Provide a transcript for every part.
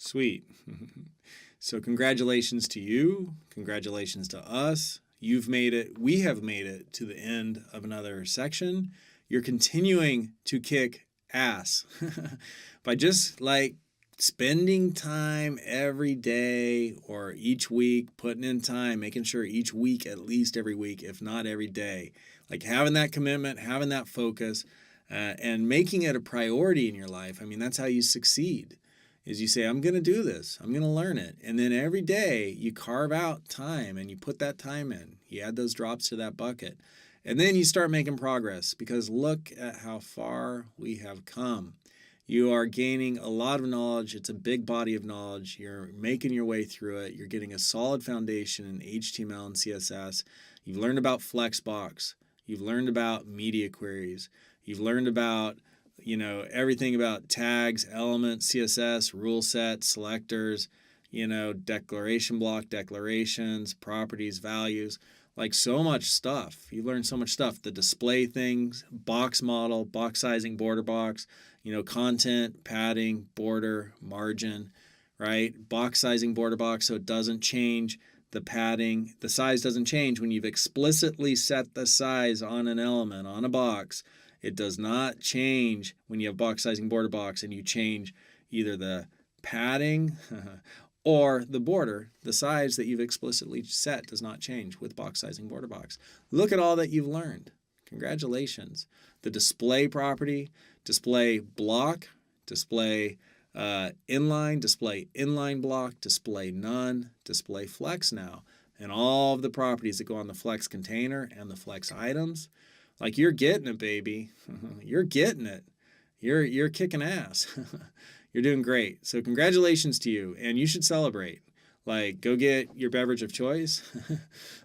Sweet. So congratulations to you. Congratulations to us. You've made it. We have made it to the end of another section. You're continuing to kick ass by just like spending time every day or each week, putting in time, making sure each week, at least every week, if not every day, like having that commitment, having that focus, and making it a priority in your life. I mean, that's how you succeed. Is you say, I'm going to do this. I'm going to learn it. And then every day you carve out time and you put that time in. You add those drops to that bucket. And then you start making progress because look at how far we have come. You are gaining a lot of knowledge. It's a big body of knowledge. You're making your way through it. You're getting a solid foundation in HTML and CSS. You've learned about Flexbox. You've learned about media queries. You've learned about everything about tags, elements, CSS, rule sets, selectors, declaration block, declarations, properties, values, like so much stuff. You learn so much stuff. The display things, box model, box sizing, border box, content, padding, border, margin, right? Box sizing, border box, so it doesn't change. The padding, the size doesn't change when you've explicitly set the size on an element, on a box. It does not change when you have box sizing border box and you change either the padding or the border. The size that you've explicitly set does not change with box sizing border box. Look at all that you've learned. Congratulations. The display property, display block, display inline block, display none, display flex now, and all of the properties that go on the flex container and the flex items. Like you're getting it, baby. You're getting it. You're kicking ass. You're doing great. So congratulations to you, and you should celebrate. Like go get your beverage of choice.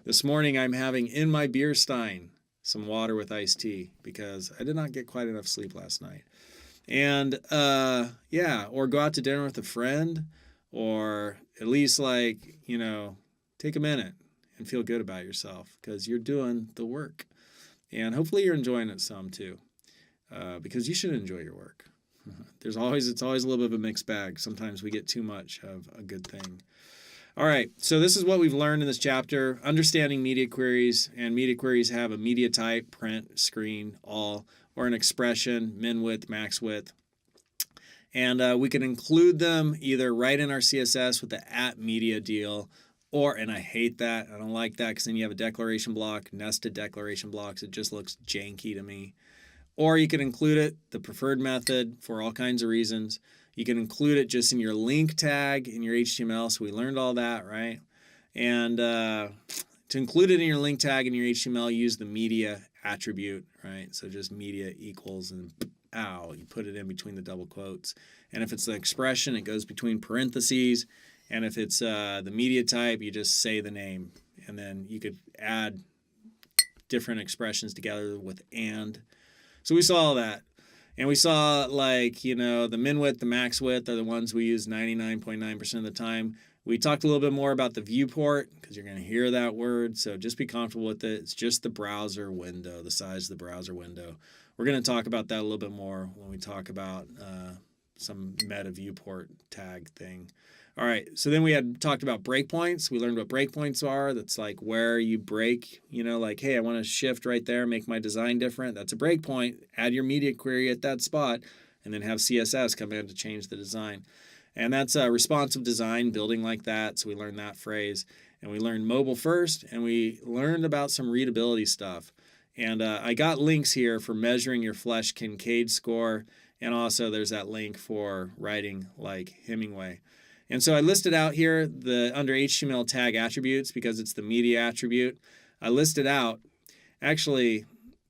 This morning I'm having in my beer stein some water with iced tea because I did not get quite enough sleep last night. And or go out to dinner with a friend, or at least take a minute and feel good about yourself because you're doing the work. And hopefully you're enjoying it some too, because you should enjoy your work. It's always a little bit of a mixed bag. Sometimes we get too much of a good thing. All right, so this is what we've learned in this chapter, understanding media queries, and media queries have a media type, print, screen, all, or an expression, min width, max width. And we can include them either right in our CSS with the @media deal, and I hate that. I don't like that because then you have a declaration block, nested declaration blocks. It just looks janky to me. Or you can include it, the preferred method, for all kinds of reasons. You can include it just in your link tag in your HTML. So we learned all that, right? And to include it in your link tag in your HTML, use the media attribute, right? So just media equals and you put it in between the double quotes. And if it's the expression, it goes between parentheses. And if it's the media type, you just say the name. And then you could add different expressions together with and. So we saw all that. And we saw the min width, the max width are the ones we use 99.9% of the time. We talked a little bit more about the viewport because you're going to hear that word. So just be comfortable with it. It's just the browser window, the size of the browser window. We're going to talk about that a little bit more when we talk about some meta viewport tag thing. All right, so then we had talked about breakpoints. We learned what breakpoints are. That's like where you break, hey, I want to shift right there, make my design different. That's a breakpoint. Add your media query at that spot, and then have CSS come in to change the design. And that's responsive design, building like that. So we learned that phrase. And we learned mobile first, and we learned about some readability stuff. And I got links here for measuring your Flesch Kincaid score, and also there's that link for writing like Hemingway. And so I listed out here under HTML tag attributes because it's the media attribute. I listed out, actually,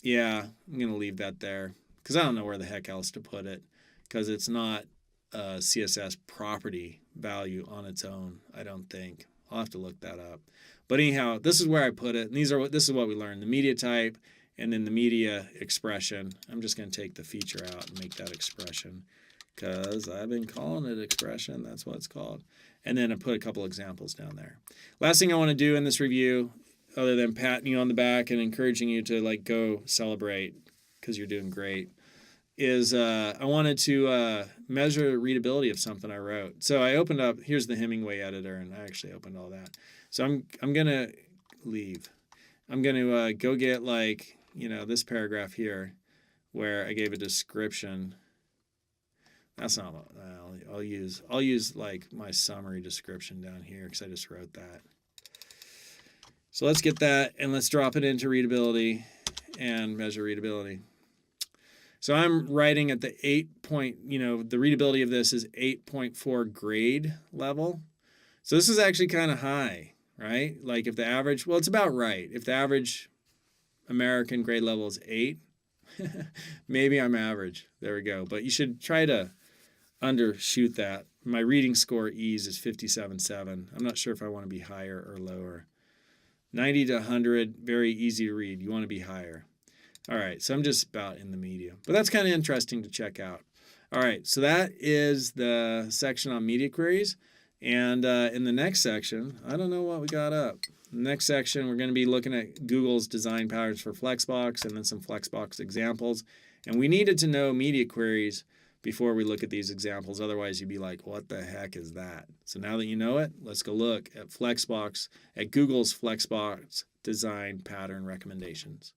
I'm going to leave that there because I don't know where the heck else to put it because it's not a CSS property value on its own, I don't think. I'll have to look that up. But anyhow, this is where I put it. And this is what we learned, the media type and then the media expression. I'm just going to take the feature out and make that expression, because I've been calling it expression. That's what it's called. And then I put a couple examples down there. Last thing I want to do in this review, other than patting you on the back and encouraging you to go celebrate because you're doing great, is I wanted to measure readability of something I wrote. So I opened up, here's the Hemingway editor, and I actually opened all that. So I'm going to leave. I'm going to go get like, this paragraph here where I gave a description. That's not, I'll use like my summary description down here because I just wrote that. So let's get that and let's drop it into readability and measure readability. So I'm writing at the the readability of this is 8.4 grade level. So this is actually kind of high, right? Like if the average, well, it's about right. If the average American grade level is 8, maybe I'm average. There we go. But you should try to undershoot that. My reading score ease is 57.7. I'm not sure if I want to be higher or lower. 90 to 100, very easy to read. You want to be higher. All right, so I'm just about in the medium. But that's kind of interesting to check out. All right, so that is the section on media queries. And in the next section, I don't know what we got up. In the next section, we're going to be looking at Google's design patterns for Flexbox and then some Flexbox examples. And we needed to know media queries before we look at these examples. Otherwise, you'd be like, what the heck is that? So now that you know it, let's go look at Flexbox, at Google's Flexbox design pattern recommendations.